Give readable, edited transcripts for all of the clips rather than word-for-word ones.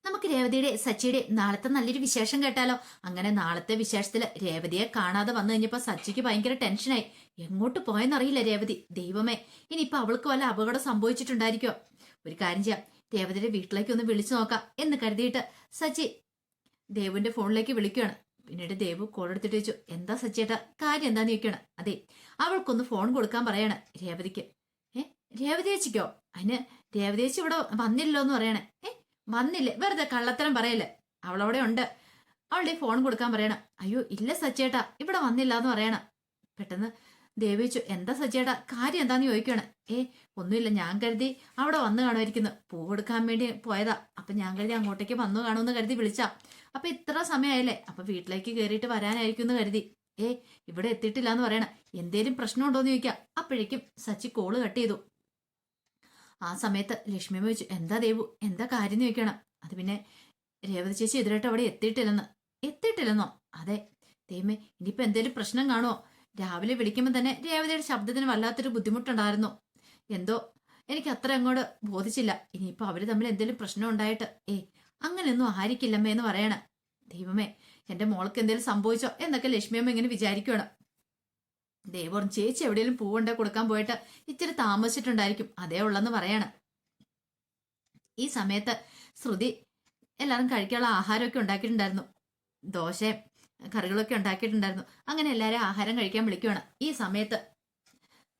നമുക്ക് രേവതിയുടെ സച്ചിയുടെ നാളത്തെ നല്ലൊരു വിശേഷം കേട്ടാലോ? അങ്ങനെ നാളത്തെ വിശേഷത്തില് രേവതിയെ കാണാതെ വന്നു കഴിഞ്ഞപ്പോ സച്ചിക്ക് ഭയങ്കര ടെൻഷനായി. എങ്ങോട്ട് പോയെന്നറിയില്ല രേവതി. ദൈവമേ, ഇനിയിപ്പൊ അവൾക്ക് വല്ല അപകടം സംഭവിച്ചിട്ടുണ്ടായിരിക്കോ? ഒരു കാര്യം ചെയ്യാം, രേവതിയുടെ വീട്ടിലേക്ക് ഒന്ന് വിളിച്ചു നോക്കാം എന്ന് കരുതിയിട്ട് സച്ചി ദേവുവിന്റെ ഫോണിലേക്ക് വിളിക്കുകയാണ്. പിന്നീട് ദേവു കോൾ എടുത്തിട്ട് ചോദിച്ചു, എന്താ സച്ചിയേട്ടാ, കാര്യം എന്താന്ന് ചോദിക്കണം. അതെ, അവൾക്കൊന്ന് ഫോൺ കൊടുക്കാൻ പറയാണ് രേവതിക്ക്. രേവതി ചേച്ചിക്കോ? അതിന് രേവതി ചേച്ചി ഇവിടെ വന്നില്ലല്ലോ എന്ന് പറയണേ. വന്നില്ലേ, വെറുതെ കള്ളത്തരം പറയല്ലേ, അവളവിടെ ഉണ്ട്, അവളുടെ ഫോൺ കൊടുക്കാൻ പറയണം. അയ്യോ ഇല്ല സച്ചേട്ടാ, ഇവിടെ വന്നില്ല എന്ന് പറയണം. പെട്ടെന്ന് ദേവി ചോദിച്ചു, എന്താ സച്ചേട്ടാ, കാര്യം എന്താന്ന് ചോദിക്കുകയാണ്. ഒന്നുമില്ല, ഞാൻ കരുതി അവിടെ വന്നു കാണുമായിരിക്കുന്നു, പൂ കൊടുക്കാൻ വേണ്ടി പോയതാ, അപ്പൊ ഞാൻ കരുതി അങ്ങോട്ടേക്ക് വന്നു കാണുമെന്ന് കരുതി വിളിച്ചാ. അപ്പൊ ഇത്ര സമയമായില്ലേ, അപ്പൊ വീട്ടിലേക്ക് കയറിയിട്ട് വരാനായിരിക്കും എന്ന് കരുതി. ഇവിടെ എത്തിയിട്ടില്ല എന്ന് പറയണം. എന്തേലും പ്രശ്നമുണ്ടോന്ന് ചോദിക്കാം. അപ്പോഴേക്കും സച്ചി കോള് കട്ട് ചെയ്തു. ആ സമയത്ത് ലക്ഷ്മി ചോദിച്ചു, എന്താ ദേവു, എന്താ കാര്യം ചോദിക്കണം. അത് പിന്നെ രേവതി ചേച്ചി എതിരായിട്ട് അവിടെ എത്തിയിട്ടില്ലെന്നോ? അതെ ദൈവമേ, ഇനിയിപ്പോ എന്തേലും പ്രശ്നം കാണുമോ? രാവിലെ വിളിക്കുമ്പോൾ തന്നെ രേവതിയുടെ ശബ്ദത്തിന് വല്ലാത്തൊരു ബുദ്ധിമുട്ടുണ്ടായിരുന്നു. എന്തോ എനിക്ക് അത്ര അങ്ങോട്ട് ബോധിച്ചില്ല. ഇനിയിപ്പോ അവര് തമ്മിൽ എന്തെങ്കിലും പ്രശ്നം ഉണ്ടായിട്ട് അങ്ങനെയൊന്നും ആയിരിക്കില്ലമ്മേ എന്ന് പറയണ. ദൈവമേ, എന്റെ മോൾക്ക് എന്തെങ്കിലും സംഭവിച്ചോ എന്നൊക്കെ ലക്ഷ്മിയമ്മ ഇങ്ങനെ വിചാരിക്കുകയാണ്. ദേവോർ ചേച്ചി എവിടെയെങ്കിലും പൂവുണ്ടെ കൊടുക്കാൻ പോയിട്ട് ഇച്ചിരി താമസിച്ചിട്ടുണ്ടായിരിക്കും, അതേ ഉള്ളെന്ന് പറയാണ്. ഈ സമയത്ത് ശ്രുതി എല്ലാവരും കഴിക്കാനുള്ള ആഹാരമൊക്കെ ഉണ്ടാക്കിയിട്ടുണ്ടായിരുന്നു. ദോശയും കറികളൊക്കെ ഉണ്ടാക്കിയിട്ടുണ്ടായിരുന്നു. അങ്ങനെ എല്ലാവരും ആഹാരം കഴിക്കാൻ വിളിക്കുവാണ്. ഈ സമയത്ത്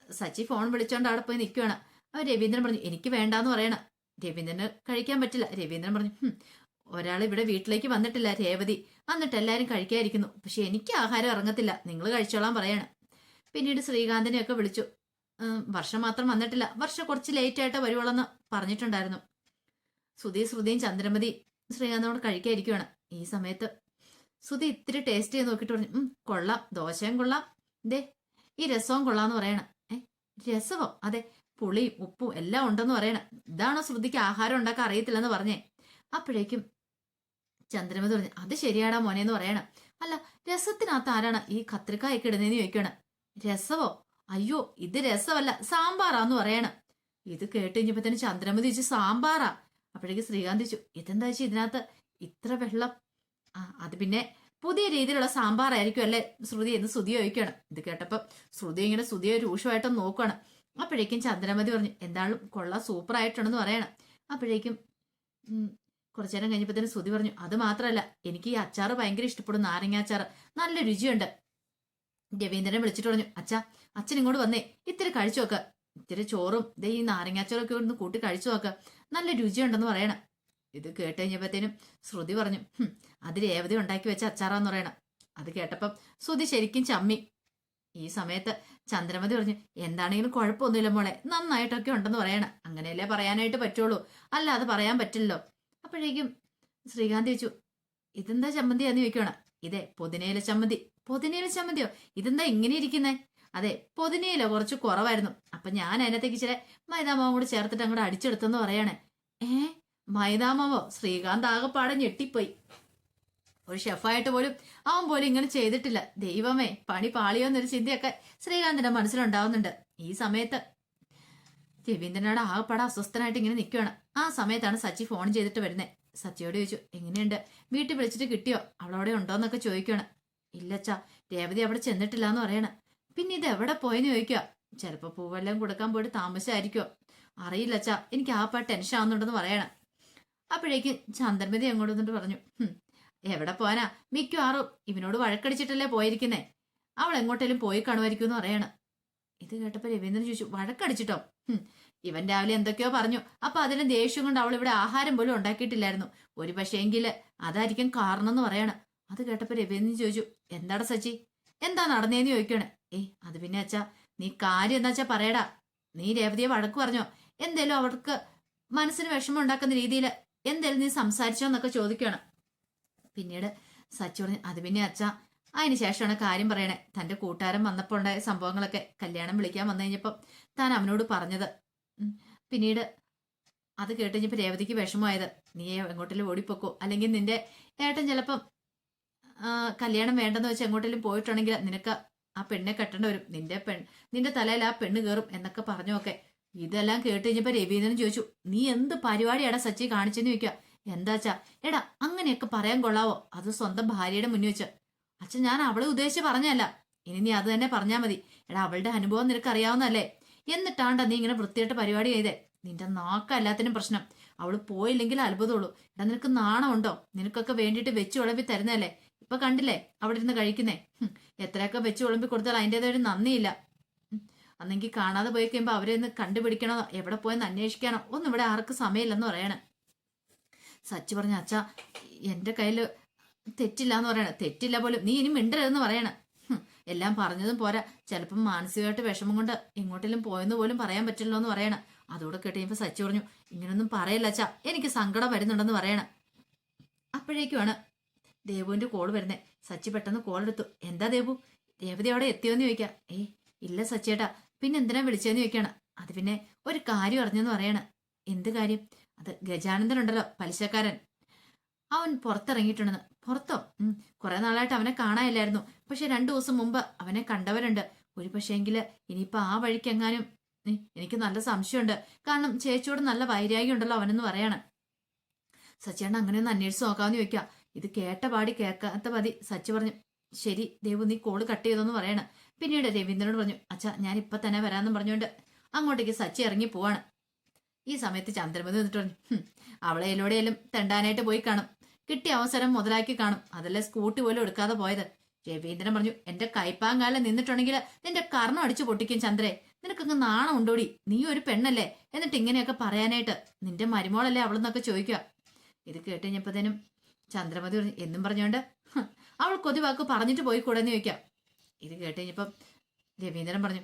സച്ചി ഫോൺ വിളിച്ചോണ്ട് അവിടെ പോയി നിൽക്കുവാണ്. അവർ രവീന്ദ്രൻ പറഞ്ഞു, എനിക്ക് വേണ്ടാന്ന് പറയണം. രവീന്ദ്രന് കഴിക്കാൻ പറ്റില്ല. രവീന്ദ്രൻ പറഞ്ഞു, ഒരാൾ ഇവിടെ വീട്ടിലേക്ക് വന്നിട്ടില്ല രേവതി, എന്നിട്ട് എല്ലാവരും കഴിക്കാതിരിക്കുന്നു, പക്ഷെ എനിക്ക് ആഹാരം ഇറങ്ങത്തില്ല, നിങ്ങൾ കഴിച്ചോളാൻ പറയാണ്. പിന്നീട് ശ്രീകാന്തിനെയൊക്കെ വിളിച്ചു. വർഷം മാത്രം വന്നിട്ടില്ല, വർഷം കുറച്ച് ലേറ്റ് ആയിട്ട് വരുവുള്ളെന്ന് പറഞ്ഞിട്ടുണ്ടായിരുന്നു. ശ്രുതിയും ചന്ദ്രമതി ശ്രീകാന്തിനോട് കഴിക്കാതിരിക്കുവാണ്. ഈ സമയത്ത് ശ്രുതി ഇത്തിരി ടേസ്റ്റ് ചെയ്ത് നോക്കിയിട്ട് പറഞ്ഞു, കൊള്ളാം, ദോശയും കൊള്ളാം, ദേ ഈ രസവും കൊള്ളാന്ന് പറയണം. രസമോ? അതെ, പുളിയും ഉപ്പും എല്ലാം ഉണ്ടെന്ന് പറയണം. ഇതാണോ ശ്രുതിക്ക് ആഹാരം ഉണ്ടാക്കാൻ അറിയത്തില്ലെന്ന് പറഞ്ഞേ? അപ്പോഴേക്കും ചന്ദ്രമതി പറഞ്ഞു, അത് ശരിയാടാ മോനെന്ന് പറയണം. അല്ല, രസത്തിനകത്ത് ആരാണ് ഈ കത്രിക്കായൊക്കെ ഇടുന്നതെന്ന് ചോദിക്കണം. രസവോ? അയ്യോ ഇത് രസമല്ല, സാമ്പാറാന്ന് പറയണം. ഇത് കേട്ട് കഴിഞ്ഞപ്പോ തന്നെ ചന്ദ്രമതി ചോദിച്ചു, സാമ്പാറാ? അപ്പോഴേക്ക് ശ്രീകാന്ത് ചോദിച്ചു, ഇതെന്താ വെച്ചാൽ ഇതിനകത്ത് ഇത്ര വെള്ളം? അത് പിന്നെ പുതിയ രീതിയിലുള്ള സാമ്പാറായിരിക്കും അല്ലേ ശ്രുതി എന്ന് ശ്രുതി ചോദിക്കണം. ഇത് കേട്ടപ്പോ ശ്രുതി ഇങ്ങനെ ശ്രുതിയെ രൂക്ഷമായിട്ടൊന്ന് നോക്കുകയാണ്. അപ്പോഴേക്കും ചന്ദ്രമതി പറഞ്ഞു, എന്തായാലും കൊള്ളാം, സൂപ്പറായിട്ടുണ്ടെന്ന് പറയണം. അപ്പോഴേക്കും കുറച്ചു നേരം കഴിഞ്ഞപ്പോ തന്നെ ശ്രുതി പറഞ്ഞു, അത് മാത്രമല്ല, എനിക്ക് ഈ അച്ചാറ് ഭയങ്കര ഇഷ്ടപ്പെടും, നാരങ്ങ അച്ചാറ്, നല്ല രുചിയുണ്ട്. രവീന്ദ്രനെ വിളിച്ചിട്ട് പറഞ്ഞു, അച്ഛൻ ഇങ്ങോട്ട് വന്നേ, ഇത്തിരി കഴിച്ചു നോക്ക, ഇത്തിരി ചോറും ദേ ഈ നാരങ്ങാച്ചാറൊക്കെ ഒന്ന് കൂട്ടി കഴിച്ചു നോക്ക, നല്ല രുചിയുണ്ടെന്ന് പറയണം. ഇത് കേട്ട് കഴിഞ്ഞപ്പോഴത്തേനും ശ്രുതി പറഞ്ഞു, അത് രേവതി ഉണ്ടാക്കി വെച്ച അച്ചാറാന്ന് പറയണം. അത് കേട്ടപ്പം ശ്രുതി ശരിക്കും ചമ്മി. ഈ സമയത്ത് ചന്ദ്രമതി പറഞ്ഞു, എന്താണെങ്കിലും കുഴപ്പമൊന്നുമില്ല മോളെ, നന്നായിട്ടൊക്കെ ഉണ്ടെന്ന് പറയണം. അങ്ങനെയല്ലേ പറയാനായിട്ട് പറ്റുള്ളൂ, അല്ലാതെ പറയാൻ പറ്റില്ലല്ലോ. അപ്പോഴേക്കും ശ്രീകാന്ത് ചോദിച്ചു, ഇതെന്താ ചമ്മന്തിയാന്ന് ചോദിക്കണം. ഇതേ പൊതിനയില ചമ്മന്തി. പൊതിനയില ചമ്മന്തിയോ? ഇതെന്താ ഇങ്ങനെ ഇരിക്കുന്നേ? അതെ, പൊതിനയില കുറച്ച് കുറവായിരുന്നു, അപ്പൊ ഞാൻ അതിനകത്തേക്ക് ഇച്ചിരി മൈദാമാവും കൂടി ചേർത്തിട്ട് അങ്ങോട്ട് അടിച്ചെടുത്തെന്ന് പറയണേ. മൈദാമാവോ? ശ്രീകാന്ത് ആകെപ്പാടെ ഞെട്ടിപ്പോയി. ഒരു ഷെഫായിട്ട് പോലും അവൻ പോലും ഇങ്ങനെ ചെയ്തിട്ടില്ല. ദൈവമേ, പണി പാളിയോന്നൊരു ചിന്തയൊക്കെ ശ്രീകാന്തിന്റെ മനസ്സിലുണ്ടാവുന്നുണ്ട്. ഈ സമയത്ത് രവീന്ദ്രനോട് ആകെപ്പാടെ അസ്വസ്ഥനായിട്ട് ഇങ്ങനെ നിൽക്കുകയാണ്. ആ സമയത്താണ് സച്ചി ഫോൺ ചെയ്തിട്ട് വരുന്നത്. സച്ചിയോട് ചോദിച്ചു, എങ്ങനെയുണ്ട്, വീട്ടിൽ വിളിച്ചിട്ട് കിട്ടിയോ, അവളവിടെ ഉണ്ടോന്നൊക്കെ ചോദിക്കുകയാണ്. ഇല്ലച്ചാ, രേവതി അവിടെ ചെന്നിട്ടില്ല എന്ന് പറയണം. പിന്നെ ഇത് എവിടെ പോയെന്ന് ചോദിക്കുക. ചിലപ്പോ പൂവെല്ലാം കൊടുക്കാൻ പോയിട്ട് താമസിച്ചായിരിക്കോ, അറിയില്ലച്ചാ, എനിക്ക് ആപ്പാ ടെൻഷൻ ആവുന്നുണ്ടെന്ന് പറയണം. അപ്പോഴേക്കും ചന്ദ്രമതി അങ്ങോട്ട് വന്നിട്ട് പറഞ്ഞു, എവിടെ പോവാനാ, മിക്കവാറും ഇവനോട് വഴക്കടിച്ചിട്ടല്ലേ പോയിരിക്കുന്നേ, അവൾ എങ്ങോട്ടേലും പോയി കാണുമായിരിക്കും എന്ന് പറയണം. ഇത് കേട്ടപ്പോ രവീന്ദ്രൻ ചോദിച്ചു, വഴക്കടിച്ചിട്ടോ? ഇവൻ രാവിലെ എന്തൊക്കെയോ പറഞ്ഞു, അപ്പൊ അതിന് ദേഷ്യം കൊണ്ട് അവൾ ഇവിടെ ആഹാരം പോലും ഉണ്ടാക്കിയിട്ടില്ലായിരുന്നു, ഒരു പക്ഷേങ്കില് അതായിരിക്കും കാരണം എന്ന് പറയണം. അത് കേട്ടപ്പോ രവീന്ദ്രൻ ചോദിച്ചു, എന്താടാ സച്ചി, എന്താ നടന്നേന്ന് ചോദിക്കണേ. അത് പിന്നെ അച്ഛാ, നീ കാര്യം എന്താ വെച്ചാ പറയടാ, നീ രേവതിയെ വഴക്ക് പറഞ്ഞോ, എന്തേലും അവർക്ക് മനസ്സിന് വിഷമം ഉണ്ടാക്കുന്ന രീതിയിൽ എന്തേലും നീ സംസാരിച്ചോ എന്നൊക്കെ ചോദിക്കണം. പിന്നീട് സച്ചി പറഞ്ഞു, അത് പിന്നെ അച്ഛാ, അതിന് ശേഷമാണ് കാര്യം പറയണേ. തന്റെ കൂട്ടുകാരൻ വന്നപ്പോൾ ഉണ്ടായ സംഭവങ്ങളൊക്കെ കല്യാണം വിളിക്കാൻ വന്നു കഴിഞ്ഞപ്പം താൻ അവനോട് പറഞ്ഞത്. പിന്നീട് അത് കേട്ട് കഴിഞ്ഞപ്പോ രേവതിക്ക് വിഷമമായത്, നീ എങ്ങോട്ടെങ്കിലും ഓടിപ്പോക്കോ, അല്ലെങ്കിൽ നിന്റെ ഏട്ടൻ ചിലപ്പം കല്യാണം വേണ്ടെന്ന് വെച്ച് എങ്ങോട്ടെങ്കിലും പോയിട്ടുണ്ടെങ്കിൽ നിനക്ക് ആ പെണ്ണെ കെട്ടേണ്ടി വരും, നിന്റെ തലയിൽ ആ പെണ്ണ് കയറും എന്നൊക്കെ പറഞ്ഞൊക്കെ. ഇതെല്ലാം കേട്ട് കഴിഞ്ഞപ്പോ രവീന്ദ്രൻ ചോദിച്ചു, നീ എന്ത് പരിപാടിയാടാ സച്ചി കാണിച്ചെന്ന് ചോദിക്കുക. എന്താച്ചാ? എടാ അങ്ങനെയൊക്കെ പറയാൻ കൊള്ളാവോ? അത് സ്വന്തം ഭാര്യയുടെ മുന്നിൽ വെച്ച്. അച്ഛൻ ഞാൻ അവളെ ഉദ്ദേശിച്ച് പറഞ്ഞല്ല. ഇനി നീ അത് തന്നെ പറഞ്ഞാ മതി. എടാ അവളുടെ അനുഭവം നിനക്ക് അറിയാവുന്നല്ലേ? എന്നിട്ടാണ്ടാ നീ ഇങ്ങനെ വൃത്തിയായിട്ട് പരിപാടി ചെയ്തേ. നിന്റെ നാക്ക എല്ലാത്തിനും പ്രശ്നം. അവള് പോയില്ലെങ്കിൽ അത്ഭുതമുള്ളൂ. എടാ നിനക്ക് നാണമുണ്ടോ? നിനക്കൊക്കെ വേണ്ടിയിട്ട് വെച്ച് വിളമ്പി തരുന്നതല്ലേ? ഇപ്പൊ കണ്ടില്ലേ അവിടെ ഇരുന്ന് കഴിക്കുന്നേ? എത്രയൊക്കെ വെച്ച് വിളമ്പി കൊടുത്താൽ അതിൻ്റെതായ ഒരു നന്ദിയില്ല. അന്നെങ്കിൽ കാണാതെ പോയി കഴിയുമ്പോൾ അവരെ ഒന്ന് കണ്ടുപിടിക്കണോ, എവിടെ പോയെന്ന് അന്വേഷിക്കാനോ ഒന്നും ഇവിടെ ആർക്കും സമയമില്ലെന്ന് പറയണേ. സച്ചി പറഞ്ഞ അച്ഛാ എന്റെ കയ്യിൽ തെറ്റില്ല എന്ന് പറയണ. തെറ്റില്ല പോലും, നീ ഇനി മിണ്ടരുതെന്ന് പറയണ. എല്ലാം പറഞ്ഞതും പോരാ, ചിലപ്പം മാനസികമായിട്ട് വിഷമം കൊണ്ട് എങ്ങോട്ടെങ്കിലും പോയെന്ന് പോലും പറയാൻ പറ്റില്ലോ എന്ന് പറയണ. അതോടെ കേട്ടിയപ്പോ സച്ചി പറഞ്ഞു, ഇങ്ങനൊന്നും പറയല്ല അച്ഛാ, എനിക്ക് സങ്കടം വരുന്നുണ്ടെന്ന് പറയണ. അപ്പോഴേക്കുമാണ് ദേവുവിന്റെ കോൾ വരുന്നേ. സച്ചി പെട്ടെന്ന് കോൾ എടുത്തു. എന്താ ദേവു, രേവതി അവിടെ എത്തിയോന്ന് ചോദിക്കാം. ഇല്ല സച്ചിയേട്ടാ. പിന്നെ എന്തിനാ വിളിച്ചതെന്ന് ചോദിക്കാണ്. അത് പിന്നെ ഒരു കാര്യം അറിഞ്ഞെന്ന് പറയണ. എന്ത് കാര്യം? അത് ഗജാനന്ദൻ ഉണ്ടല്ലോ, പലിശക്കാരൻ, അവൻ പുറത്തിറങ്ങിയിട്ടുണ്ടെന്ന്. പുറത്തോ? കുറെ നാളായിട്ട് അവനെ കാണാനില്ലായിരുന്നു. പക്ഷെ 2 ദിവസം മുമ്പ് അവനെ കണ്ടവരുണ്ട്. ഒരു പക്ഷേങ്കില് ഇനിയിപ്പൊ ആ വഴിക്കെങ്ങാനും. എനിക്ക് നല്ല സംശയമുണ്ട്. കാരണം ചേച്ചിയോട് നല്ല വൈരാഗ്യം ഉണ്ടല്ലോ അവനെന്ന് പറയാണ്. സച്ചിയേട്ടൻ അങ്ങനെയൊന്ന് അന്വേഷിച്ച് നോക്കാമെന്ന് ചോദിക്കാം. ഇത് കേട്ട പാടി കേൾക്കാത്ത മതി. സച്ചി പറഞ്ഞു, ശരി ദേവു നീ കോള് കട്ട് ചെയ്തോന്ന് പറയണ. പിന്നീട് രവീന്ദ്രനോട് പറഞ്ഞു, അച്ഛാ ഞാൻ ഇപ്പൊ തന്നെ വരാമെന്ന് പറഞ്ഞുകൊണ്ട് അങ്ങോട്ടേക്ക് സച്ചി ഇറങ്ങി പോവാണ്. ഈ സമയത്ത് ചന്ദ്രമതി വന്നിട്ട് പറഞ്ഞു, അവളെ എല്ലോടെയും തെണ്ടാനായിട്ട് പോയി കാണും. കിട്ടിയ അവസരം മുതലാക്കി കാണും. അതല്ലേ സ്കൂട്ടി പോലും എടുക്കാതെ പോയത്. രവീന്ദ്രൻ പറഞ്ഞു, എന്റെ കൈപ്പാങ്കാലം നിന്നിട്ടുണ്ടെങ്കിൽ നിന്റെ കർണം അടിച്ചു പൊട്ടിക്കും ചന്ദ്രേ. നിനക്കങ്ങ് നാണം ഉണ്ടോടി? നീ ഒരു പെണ്ണല്ലേ? എന്നിട്ട് ഇങ്ങനെയൊക്കെ പറയാനായിട്ട്? നിന്റെ മരുമോളല്ലേ അവളെന്നൊക്കെ ചോദിക്കുക. ഇത് കേട്ട് കഴിഞ്ഞപ്പോഴത്തേനും ചന്ദ്രമതി പറഞ്ഞു, എന്നും പറഞ്ഞോണ്ട് അവൾ കൊതിവാക്ക് പറഞ്ഞിട്ട് പോയി കൂടെന്ന് ചോദിക്കാം. ഇത് കേട്ട് കഴിഞ്ഞപ്പം രവീന്ദ്രൻ പറഞ്ഞു,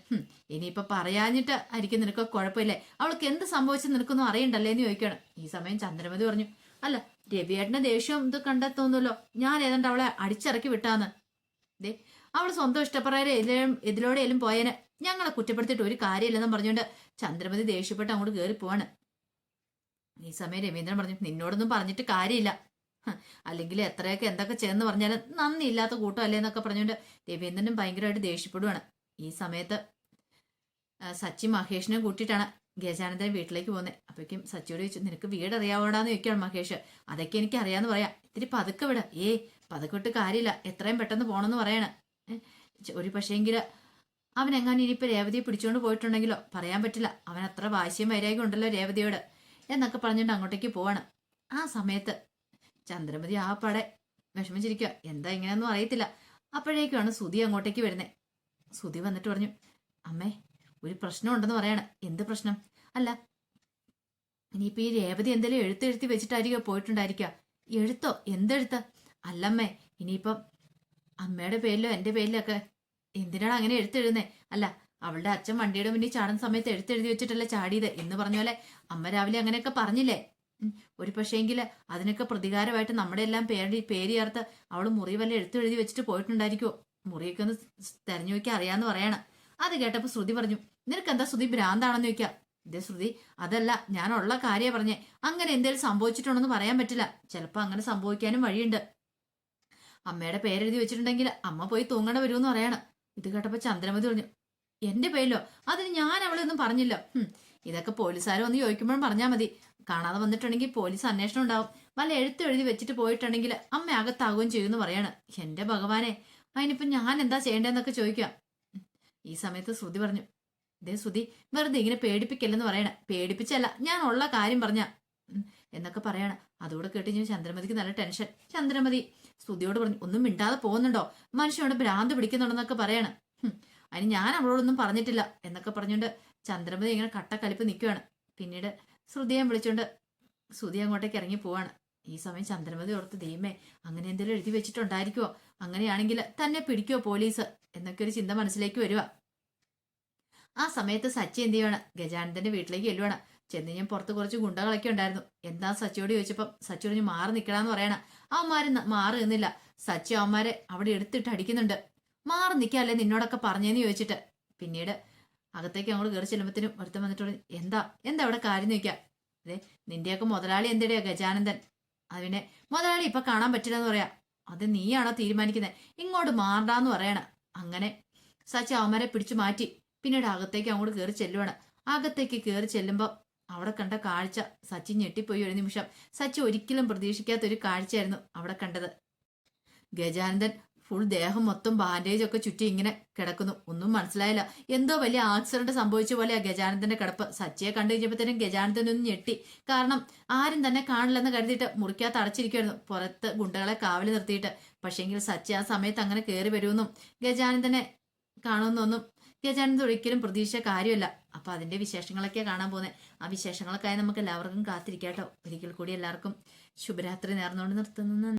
ഇനിയിപ്പൊ പറയാഞ്ഞിട്ട് ആയിരിക്കും നിനക്ക് കുഴപ്പമില്ലേ? അവൾക്ക് എന്ത് സംഭവിച്ചെന്ന് നിനക്കൊന്നും അറിയണ്ടല്ലേ എന്ന് ചോദിക്കുകയാണ്. ഈ സമയം ചന്ദ്രമതി പറഞ്ഞു, അല്ല രവിയേട്ടന്റെ ദേഷ്യം ഇത് കണ്ടെത്തോന്നല്ലോ, ഞാൻ ഏതാണ്ട് അവളെ അടിച്ചിറക്കി വിട്ടാന്ന്. ദേ അവൾ സ്വന്തം ഇഷ്ടപ്രകാരം ഇതിലൂടെയും പോയേന് ഞങ്ങളെ കുറ്റപ്പെടുത്തിയിട്ട് ഒരു കാര്യമില്ലെന്നും പറഞ്ഞുകൊണ്ട് ചന്ദ്രമതി ദേഷ്യപ്പെട്ട് അങ്ങോട്ട് കയറി പോവാണ്. ഈ സമയം രവീന്ദ്രൻ പറഞ്ഞു, നിന്നോടൊന്നും പറഞ്ഞിട്ട് കാര്യമില്ല. അല്ലെങ്കിൽ എത്രയൊക്കെ എന്തൊക്കെ ചെയ്യുന്ന പറഞ്ഞാലും നന്ദി ഇല്ലാത്ത കൂട്ടം അല്ലേ എന്നൊക്കെ പറഞ്ഞുകൊണ്ട് രവീന്ദ്രനും ഭയങ്കരമായിട്ട് ദേഷ്യപ്പെടുവാണ്. ഈ സമയത്ത് സച്ചി മഹേഷിനെ കൂട്ടിയിട്ടാണ് ഗജാനന്ദൻ വീട്ടിലേക്ക് പോകുന്നത്. അപ്പോഴേക്കും സച്ചിയോട് ചോദിച്ചു, നിനക്ക് വീട് അറിയാവോടാന്ന് ചോദിക്കുകയാണ് മഹേഷ്. അതൊക്കെ എനിക്ക് അറിയാന്ന് പറയാം. ഇത്തിരി പതുക്കെ വിട. പതുക്കെ വിട്ട് കാര്യമില്ല, എത്രയും പെട്ടെന്ന് പോണെന്ന് പറയണ. ഒരു പക്ഷേങ്കില് അവനെങ്ങാനും ഇനിയിപ്പോ രേവതിയെ പിടിച്ചുകൊണ്ട് പോയിട്ടുണ്ടെങ്കിലോ പറയാൻ പറ്റില്ല. അവൻ അത്ര വാശിയും വൈരാഗ്യം ഉണ്ടല്ലോ രേവതിയോട് എന്നൊക്കെ പറഞ്ഞുകൊണ്ട് അങ്ങോട്ടേക്ക് പോവാണ്. ആ സമയത്ത് ചന്ദ്രമതി ആ പടെ വിഷമിച്ചിരിക്കുക. എന്താ ഇങ്ങനെയൊന്നും അറിയത്തില്ല. അപ്പോഴേക്കുമാണ് സുധി അങ്ങോട്ടേക്ക് വരുന്നത്. സുധി വന്നിട്ട് പറഞ്ഞു, അമ്മേ ഒരു പ്രശ്നം ഉണ്ടെന്ന് പറയാണ്. എന്ത് പ്രശ്നം? അല്ല ഇനിയിപ്പോ ഈ രേവതി എന്തെങ്കിലും എഴുത്തി വെച്ചിട്ടായിരിക്കും പോയിട്ടുണ്ടായിരിക്കുക. എഴുത്തോ? എന്തെഴുത്ത്? അല്ലമ്മേ ഇനിയിപ്പം അമ്മയുടെ പേരിലോ എന്റെ പേരിലോ ഒക്കെ എന്തിനാണ് അങ്ങനെ എഴുത്തെഴുന്നേ? അല്ല അവളുടെ അച്ഛൻ വണ്ടിയുടെ മുന്നിൽ ചാടുന്ന സമയത്ത് എഴുത്തെഴുതി വെച്ചിട്ടല്ലേ ചാടിയത് എന്ന് പറഞ്ഞ പോലെ അമ്മ രാവിലെ അങ്ങനെയൊക്കെ പറഞ്ഞില്ലേ? ഒരു പക്ഷേങ്കില് അതിനൊക്കെ പ്രതികാരമായിട്ട് നമ്മുടെ എല്ലാം പേര് ചേർത്ത് അവള് മുറി വല്ല എഴുത്തെഴുതി വെച്ചിട്ട് പോയിട്ടുണ്ടായിരിക്കുമോ? മുറിയൊക്കെ ഒന്ന് തെരഞ്ഞു നോക്കി അറിയാന്ന് പറയണം. അത് കേട്ടപ്പോ ശ്രുതി പറഞ്ഞു, നിനക്കെന്താ ശ്രുതി ഭ്രാന്താണെന്ന് ചോദിക്കാം. ഇതേ ശ്രുതി, അതല്ല ഞാനുള്ള കാര്യ പറഞ്ഞേ. അങ്ങനെ എന്തേലും സംഭവിച്ചിട്ടുണ്ടെന്ന് പറയാൻ പറ്റില്ല. ചിലപ്പോ അങ്ങനെ സംഭവിക്കാനും വഴിയുണ്ട്. അമ്മയുടെ പേരെഴുതി വെച്ചിട്ടുണ്ടെങ്കിൽ അമ്മ പോയി തൂങ്ങണ വരുമെന്ന് പറയണം. ഇത് കേട്ടപ്പോ ചന്ദ്രമതി പറഞ്ഞു, എന്റെ പേരിലോ? അതിന് ഞാൻ അവളെ ഒന്നും പറഞ്ഞില്ല. ഇതൊക്കെ പോലീസുകാർ വന്ന് ചോദിക്കുമ്പോഴും പറഞ്ഞാൽ മതി. കാണാതെ വന്നിട്ടുണ്ടെങ്കിൽ പോലീസ് അന്വേഷണം ഉണ്ടാവും. വല്ല എഴുത്തെഴുതി വെച്ചിട്ട് പോയിട്ടുണ്ടെങ്കിൽ അമ്മ അകത്താകുകയും ചെയ്യുമെന്ന് പറയാണ്. എന്റെ ഭഗവാനെ, അതിനിപ്പോ ഞാൻ എന്താ ചെയ്യേണ്ടതെന്നൊക്കെ ചോദിക്കാം. ഈ സമയത്ത് ശ്രുതി പറഞ്ഞു, ഇതേ ശ്രുതി വെറുതെ ഇങ്ങനെ പേടിപ്പിക്കല്ലെന്ന് പറയണ. പേടിപ്പിച്ചല്ല, ഞാൻ ഉള്ള കാര്യം പറഞ്ഞ എന്നൊക്കെ പറയണം. അതോടെ കേട്ട് ഞാൻ ചന്ദ്രമതിക്ക് നല്ല ടെൻഷൻ. ചന്ദ്രമതി ശ്രുതിയോട് പറഞ്ഞു, ഒന്നും മിണ്ടാതെ പോകുന്നുണ്ടോ? മനുഷ്യനോട് ഭ്രാന്ത് പിടിക്കുന്നുണ്ടെന്നൊക്കെ പറയണം. അതിന് ഞാൻ അവളോടൊന്നും പറഞ്ഞിട്ടില്ല എന്നൊക്കെ പറഞ്ഞുകൊണ്ട് ചന്ദ്രമതി ഇങ്ങനെ കട്ടക്കലിപ്പ് നിൽക്കുകയാണ്. പിന്നീട് ശ്രുതിയെ വിളിച്ചോണ്ട് ശ്രുതി അങ്ങോട്ടേക്ക് ഇറങ്ങി പോവാണ്. ഈ സമയം ചന്ദ്രമതി ഓർത്ത്, ദൈവമേ അങ്ങനെ എന്തെങ്കിലും എഴുതി വെച്ചിട്ടുണ്ടായിരിക്കുവോ? അങ്ങനെയാണെങ്കിൽ തന്നെ പിടിക്കുവോ പോലീസ് എന്നൊക്കെ ഒരു ചിന്ത മനസ്സിലേക്ക് വരിക. ആ സമയത്ത് സച്ചി എന്ത് ചെയ്യുവാണ്? ഗജാനന്ദന്റെ വീട്ടിലേക്ക് ചെല്ലുവാണ്. ചെന്ന് ഞാൻ പുറത്ത് കുറച്ച് ഗുണ്ടകളൊക്കെ ഉണ്ടായിരുന്നു. എന്താ സച്ചിയോട് ചോദിച്ചപ്പം സച്ചി പറഞ്ഞു, മാറി നിൽക്കണമെന്ന് പറയണ. അവന്മാര് മാറി നിന്നില്ല. സച്ചി അവന്മാരെ അവിടെ എടുത്തിട്ട് അടിക്കുന്നുണ്ട്. മാറി നിൽക്കാല്ലേ നിന്നോടൊക്കെ പറഞ്ഞേന്ന് ചോദിച്ചിട്ട്. പിന്നീട് അകത്തേക്ക് അങ്ങോട്ട് കയറി ചെല്ലുമ്പത്തിനും ഒരുത്തം വന്നിട്ട് എന്താ അവിടെ കാര്യം ചോദിക്കാം. അതെ നിന്റെയൊക്കെ മുതലാളി എന്തിടെയാ ഗജാനന്ദൻ? അതിനെ മുതലാളി ഇപ്പൊ കാണാൻ പറ്റില്ലെന്ന് പറയാ. അത് നീയാണോ തീരുമാനിക്കുന്നത്? ഇങ്ങോട്ട് മാറണ്ടാന്ന് പറയണ. അങ്ങനെ സച്ചി അവന്മാരെ പിടിച്ചു മാറ്റി. പിന്നീട് അകത്തേക്ക് അങ്ങോട്ട് കയറി ചെല്ലുവാണ്. അകത്തേക്ക് കയറി ചെല്ലുമ്പോ അവിടെ കണ്ട കാഴ്ച സച്ചി ഞെട്ടിപ്പോയി. ഒരു നിമിഷം സച്ചി ഒരിക്കലും പ്രതീക്ഷിക്കാത്തൊരു കാഴ്ചയായിരുന്നു അവിടെ കണ്ടത്. ഗജാനന്ദൻ ഫുൾ ദേഹം മൊത്തം ബാൻഡേജ് ഒക്കെ ചുറ്റി ഇങ്ങനെ കിടക്കുന്നു. ഒന്നും മനസ്സിലായില്ല. എന്തോ വലിയ ആക്സിഡന്റ് സംഭവിച്ച പോലെ ആ ഗജാനന്ദന്റെ കിടപ്പ്. സച്ചിയെ കണ്ടു കഴിഞ്ഞപ്പോഴത്തേനും ഗജാനന്ദൻ ഒന്ന് ഞെട്ടി. കാരണം ആരും തന്നെ കാണില്ലെന്ന് കരുതിയിട്ട് മുറിക്കകത്ത് അടച്ചിരിക്കുമായിരുന്നു, പുറത്ത് ഗുണ്ടകളെ കാവല് നിർത്തിയിട്ട്. പക്ഷേങ്കിൽ സച്ചി ആ സമയത്ത് അങ്ങനെ കയറി വരുമെന്നും ഗജാനന്ദനെ കാണുമെന്നൊന്നും ഗജാനന്ദൻ ഒരിക്കലും പ്രതീക്ഷ കാര്യമല്ല. അപ്പൊ അതിന്റെ വിശേഷങ്ങളൊക്കെ കാണാൻ പോകുന്നത്. ആ വിശേഷങ്ങളൊക്കെ നമുക്ക് എല്ലാവർക്കും കാത്തിരിക്കാട്ടോ. ഒരിക്കൽ കൂടി എല്ലാവർക്കും ശുഭരാത്രി നേർന്നുകൊണ്ട് നിർത്തുന്നു.